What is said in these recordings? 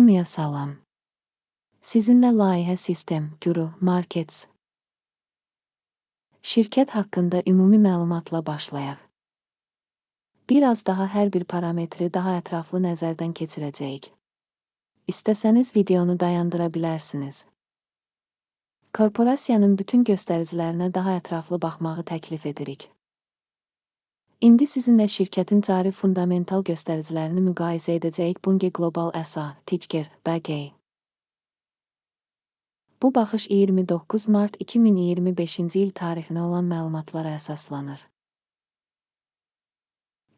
Hamıya salam. Sizinlə layihə sistem, Guru Markets şirkət haqqında ümumi məlumatla başlayaq. Biraz daha hər bir parametri daha ətraflı nəzərdən keçirəcəyik. İstəsəniz videonu dayandıra bilərsiniz. Korporasiyanın bütün göstəricilərinə daha ətraflı baxmağı təklif edirik. İndi sizinlə şirkətin cari fundamental göstəricilərini müqayisə edəcəyik. Bunge Global SA, ticker, BG. Bu baxış 29 mart 2025-ci il tarixinə olan məlumatlara əsaslanır.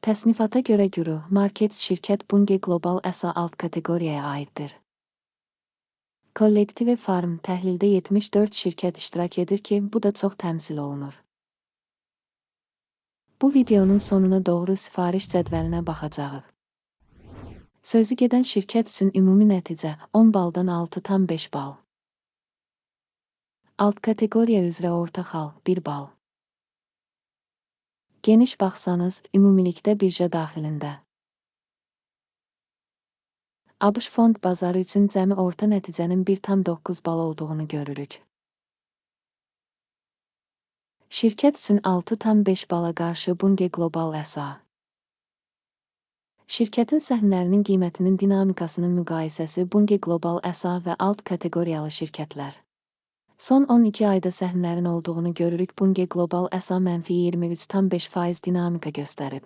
Təsnifata görə Guru Markets şirkət Bunge Global SA alt kateqoriyaya aiddir. Kollektive Farm təhlildə 74 şirkət iştirak edir ki, bu da çox təmsil olunur. Bu videonun sonuna doğru sifariş cədvəlinə baxacağıq. Sözü gedən şirkət üçün ümumi nəticə 10 baldan 6,5 bal. Alt kateqoriya üzrə orta xal 1 bal. Geniş baxsanız, ümumilikdə birja daxilində. ABŞ fond bazarı üçün cəmi orta nəticənin 1,9 bal olduğunu görürük. Şirkət üçün 6,5 bala qarşı Bunge Global SA. Şirkətin səhmlərinin qiymətinin dinamikasının müqayisəsi Bunge Global SA və alt kateqoriyalı şirkətlər. Son 12 ayda səhmlərin olduğunu görürük. Bunge Global SA mənfi 23,5% dinamika göstərib.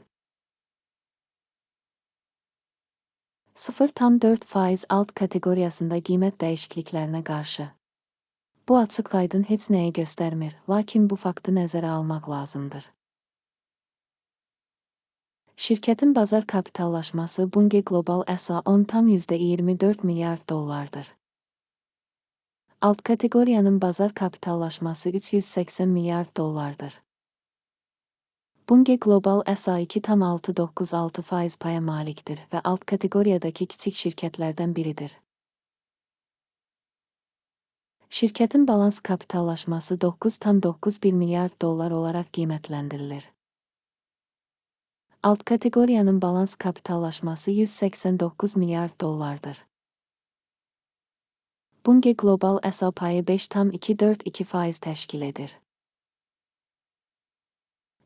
0,4% alt kateqoriyasında qiymət dəyişikliklərinə qarşı. Bu açıq-aydın heç nəyi göstərmir, lakin bu faktı nəzərə almaq lazımdır. Şirkətin bazar kapitallaşması Bunge Global SA 10,24 milyard dollardır. Alt kateqoriyanın bazar kapitallaşması 380 milyard dollardır. Bunge Global SA 2,696% paya malikdir və alt kateqoriyadakı kiçik şirkətlərdən biridir. Şirkətin balans kapitallaşması 9,91 milyard dollar olaraq qiymətləndirilir. Alt kateqoriyanın balans kapitallaşması 189 milyard dollardır. Bunge Global SA payı 5,242% təşkil edir.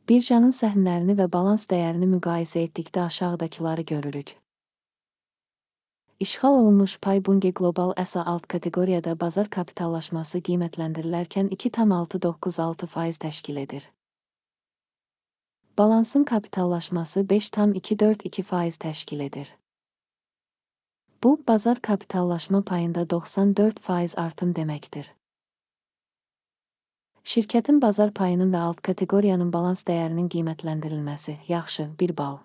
Birjanın səhmlərini və balans dəyərini müqayisə etdikdə aşağıdakıları görürük. İşğal olunmuş pay Bunge Global SA alt kateqoriyada bazar kapitallaşması qiymətləndirilərkən 2,696% təşkil edir. Balansın kapitallaşması 5,242% təşkil edir. Bu, bazar kapitallaşma payında 94% artım deməkdir. Şirkətin bazar payının və alt kateqoriyanın balans dəyərinin qiymətləndirilməsi, yaxşı, 1 bal.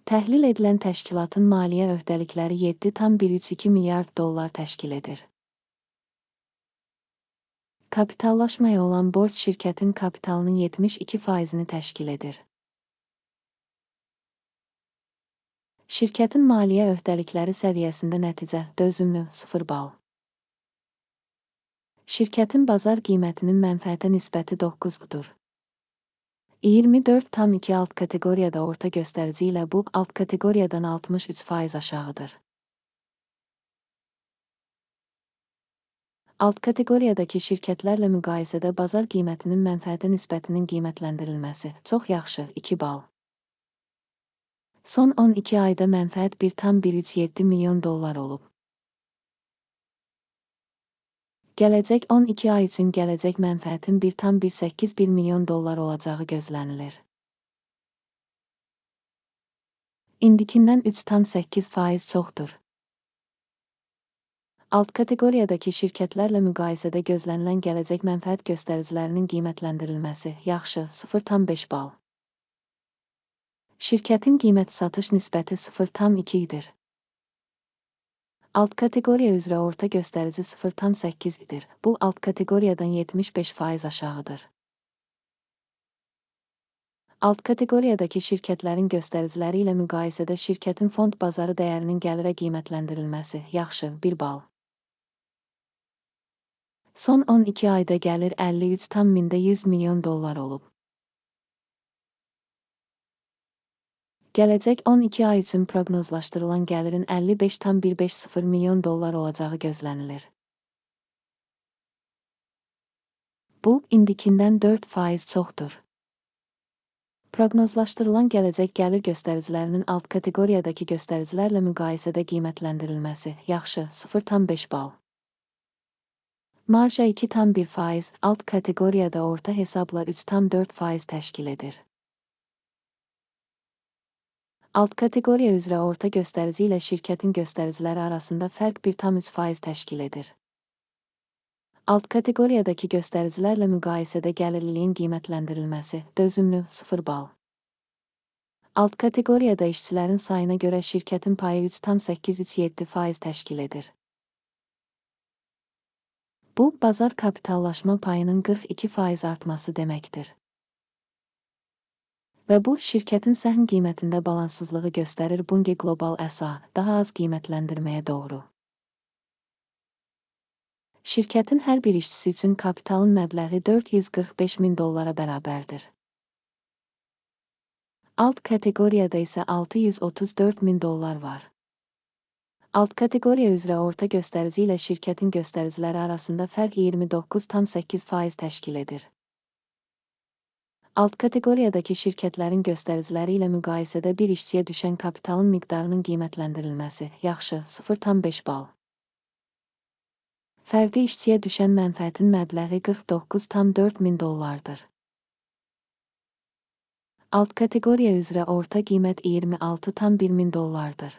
Təhlil edilən təşkilatın maliyyə öhdəlikləri 7,132 milyard dollar təşkil edir. Kapitallaşmaya olan borc şirkətin kapitalının 72%-ni təşkil edir. Şirkətin maliyyə öhdəlikləri səviyyəsində nəticə, dözümlü, 0 bal. Şirkətin bazar qiymətinin mənfəətə nisbəti 9-dur. 24,2 alt kateqoriyada orta göstərici ilə bu, alt kateqoriyadan 63% aşağıdır. Alt kateqoriyadakı şirkətlərlə müqayisədə bazar qiymətinin mənfəətə nisbətinin qiymətləndirilməsi, çox yaxşı, 2 bal. Son 12 ayda mənfəət 1,137 milyon dollar olub. Gələcək 12 ay üçün gələcək mənfəətin 1,181 milyon dollar olacağı gözlənilir. İndikindən 3,8% çoxdur. Alt kateqoriyadakı şirkətlərlə müqayisədə gözlənilən gələcək mənfəət göstəricilərinin qiymətləndirilməsi, yaxşı, 0,5 bal. Şirkətin qiymət-satış nisbəti 0,2-dir. Alt kateqoriya üzrə orta göstərici 0,8-dir. Bu, alt kateqoriyadan 75% aşağıdır. Alt kateqoriyadakı şirkətlərin göstəriciləri ilə müqayisədə şirkətin fond bazarı dəyərinin gəlirə qiymətləndirilməsi, yaxşı, 1 bal. Son 12 ayda gəlir 53,100 milyon dollar olub. Gələcək 12 ay üçün proqnozlaşdırılan gəlirin 55,150 milyon dollar olacağı gözlənilir. Bu, indikindən 4% çoxdur. Proqnozlaşdırılan gələcək gəlir göstəricilərinin alt kateqoriyadakı göstəricilərlə müqayisədə qiymətləndirilməsi yaxşı 0,5 bal. Marja 2,1%, alt kateqoriyada orta hesabla 3,4% təşkil edir. Alt kateqoriya üzrə orta göstərici ilə şirkətin göstəriciləri arasında fərq 1,3% təşkil edir. Alt kateqoriyadakı göstəricilərlə müqayisədə gəlirliliyin qiymətləndirilməsi dözümlü 0 bal. Alt kateqoriyada işçilərin sayına görə şirkətin payı 3,837% təşkil edir. Bu, bazar kapitallaşma payının 42% artması deməkdir. Və bu, şirkətin səhm qiymətində balanssızlığı göstərir. Bunge Global SA daha az qiymətləndirməyə doğru. Şirkətin hər bir işçisi üçün kapitalın məbləği 445 min dollara bərabərdir. Alt kateqoriyada isə 634 min dollar var. Alt kateqoriya üzrə orta göstərici ilə şirkətin göstəriciləri arasında fərq 29,8% təşkil edir. Alt kateqoriyadakı şirkətlərin göstəriciləri ilə müqayisədə bir işçiyə düşən kapitalın miqdarının qiymətləndirilməsi yaxşı 0,5 bal. Fərdi işçiyə düşən mənfəətin məbləği 49,4 min dollardır. Alt kateqoriya üzrə orta qiymət 26,1 min dollardır.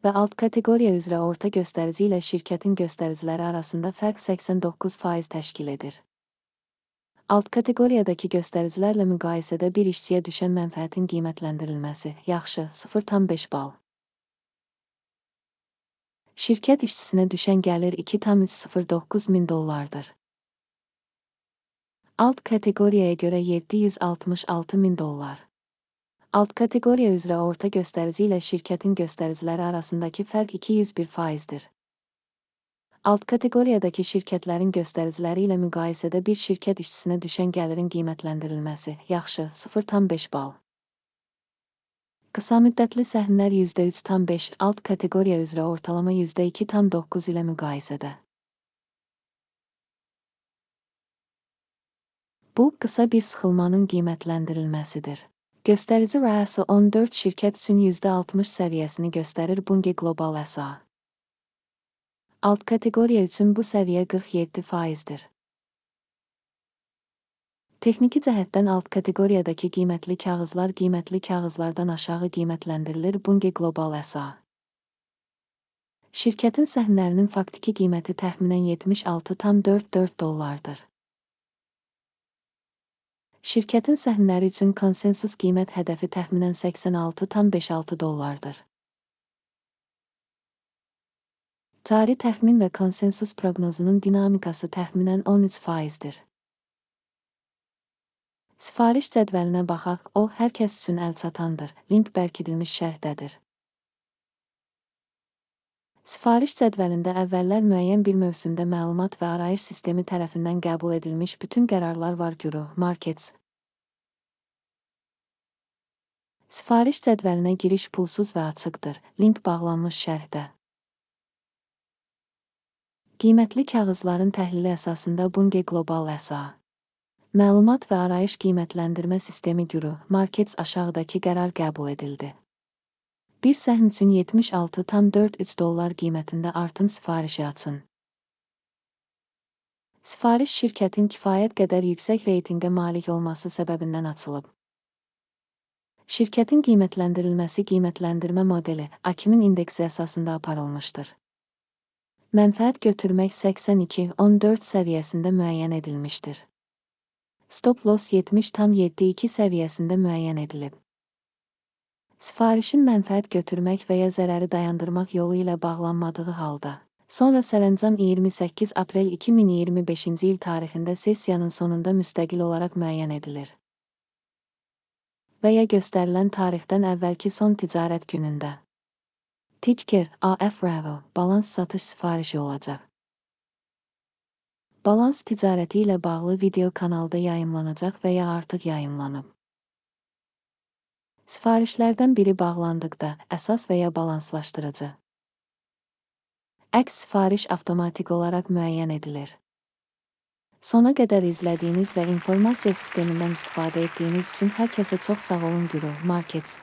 Və alt kateqoriya üzrə orta göstərici ilə şirkətin göstəriciləri arasında fərq 89% təşkil edir. Alt kateqoriyadakı göstəricilərlə müqayisədə bir işçiyə düşən mənfəətin qiymətləndirilməsi yaxşı 0,5 bal. Şirkət işçisinə düşən gəlir 2,309 min dollardır. Alt kateqoriyaya görə 766 min dollar. Alt kateqoriya üzrə orta göstərici ilə şirkətin göstəriciləri arasındakı fərq 201%dir. Alt kateqoriyadakı şirkətlərin göstəriciləri ilə müqayisədə bir şirkət işçisinə düşən gəlirin qiymətləndirilməsi yaxşı 0,5 bal. Qısa müddətli səhmlər %3,5, alt kateqoriya üzrə ortalama %2,9 ilə müqayisədə. Bu, qısa bir sıxılmanın qiymətləndirilməsidir. Göstərici RSI 14 şirkət üçün %60 səviyyəsini göstərir. Bunge Global SA. Alt kateqoriya üçün bu səviyyə 47%dir. Texniki cəhətdən alt kateqoriyadakı qiymətli kağızlar qiymətli kağızlardan aşağı qiymətləndirilir. Bunge Global SA. Şirkətin səhmlərinin faktiki qiyməti təxminən 76,44 dollardır. Şirkətin səhmləri üçün konsensus qiymət hədəfi təxminən 86,56 dollardır. Cari təxmin və konsensus proqnozunun dinamikası təxminən 13%dir. Sifariş cədvəlinə baxaq, o, hər kəs üçün əlçatandır. Link bərkidilmiş şərhdədir. Sifariş cədvəlində əvvəllər müəyyən bir mövsümdə məlumat və arayış sistemi tərəfindən qəbul edilmiş bütün qərarlar var. Guru, Markets. Sifariş cədvəlinə giriş pulsuz və açıqdır. Link bağlanmış şərhdə. Qiymətli kağızların təhlili əsasında Bunge Global SA. Məlumat və arayış qiymətləndirmə sistemi Guru, Markets aşağıdakı qərar qəbul edildi. Bir səhm üçün 76,43 dollar qiymətində artım sifarişi açın. Sifariş şirkətin kifayət qədər yüksək reytinqə malik olması səbəbindən açılıb. Şirkətin qiymətləndirilməsi qiymətləndirmə modeli AKİMin indeksi əsasında aparılmışdır. Mənfəət götürmək 82,14 səviyyəsində müəyyən edilmişdir. Stop loss 70,72 səviyyəsində müəyyən edilib. Sifarişin mənfəət götürmək və ya zərəri dayandırmaq yolu ilə bağlanmadığı halda, sonra sərəncam 28 aprel 2025-ci il tarixində sessiyanın sonunda müstəqil olaraq müəyyən edilir. Və ya göstərilən tarixdən əvvəlki son ticarət günündə. Ticker, AF Revo, balans satış sifarişi olacaq. Balans ticarəti ilə bağlı video kanalda yayımlanacaq və ya artıq yayımlanıb. Sifarişlərdən biri bağlandıqda əsas və ya balanslaşdırıcı. Əks sifariş avtomatik olaraq müəyyən edilir. Sona qədər izlədiyiniz və informasiya sistemindən istifadə etdiyiniz üçün hər kəsə çox sağ olun Guru Markets.